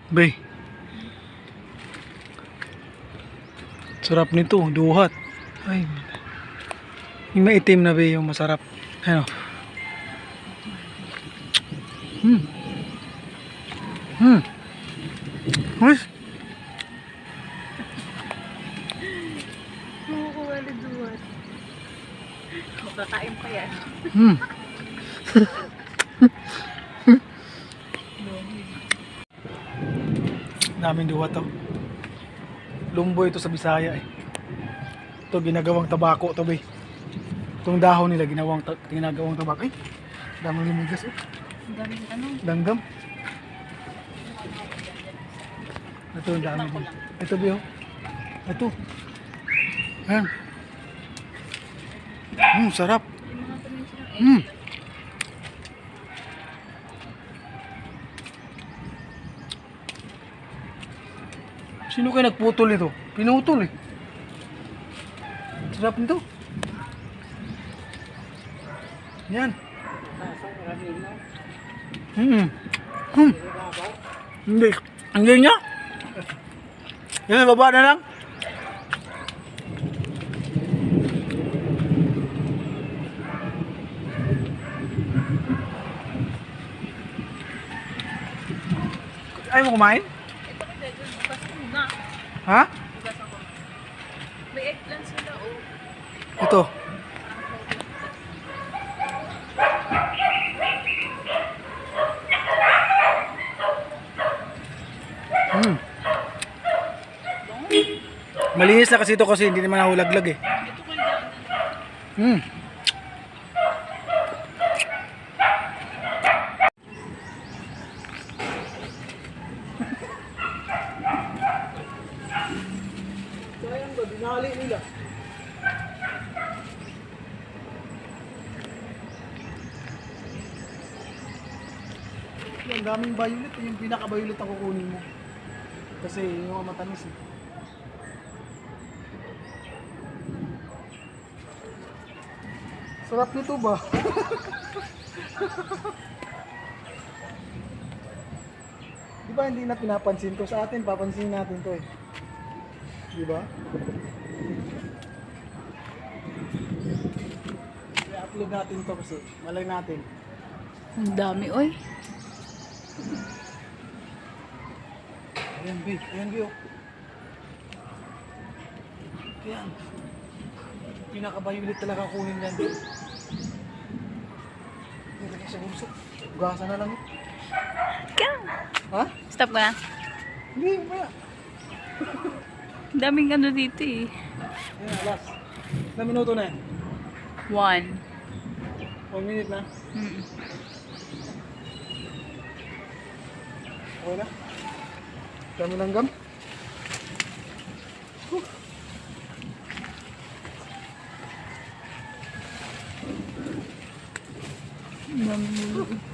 Bay. Sarap nito, duhat. Ay. Yung maitim na bay, yung masarap. Ano? Uy. Kumukuwali duwan. Kakain pa yan. Daming duhat to. Lumboy ito sa Bisaya eh. Ito ginagawang tabako to bay. Itong dahon nila ginagawang tabako. Ay, daming lumigas eh. Ang daming ano. Langgam. Ito ang dami din. Ito biyo. Ito. Ayan. Sarap. Yung mga tanim silang Sino kayo nagputol nito? Pinutol eh. Sarap nito. Yan. Hindi. Hindi niya. Yan, baba na lang. Ayaw mo kumain? Ito kasi, bukas muna. Ha? Bukas ako. May eggplant sila, oh. Ito. Malinis na kasi ito kasi hindi naman nahulaglag eh. Ito ko lang. Sayang ba, dinali nila. Ang daming violet, yung pinaka-violet ang kukunin mo. Kasi yung mga matamis eh. Sarap nito ba? Di ba hindi na pinapansin to? Sa atin, papansin natin to eh. Di ba? I-upload natin to kasi malay natin. Ang dami, oy. Ayan, babe. Ayan, babe. Ayan. Pinaka-violet talaga kunin yan, babe. Ayan, lagay sa bulso. Ugasan na lang. Ka. Ha? Stop ka na. Hindi, maya. Ang daming ano dito eh. Ayan, last. Na minuto na yan. 1. 1 minute na. Okay na? Dami ng gam. Ang dami.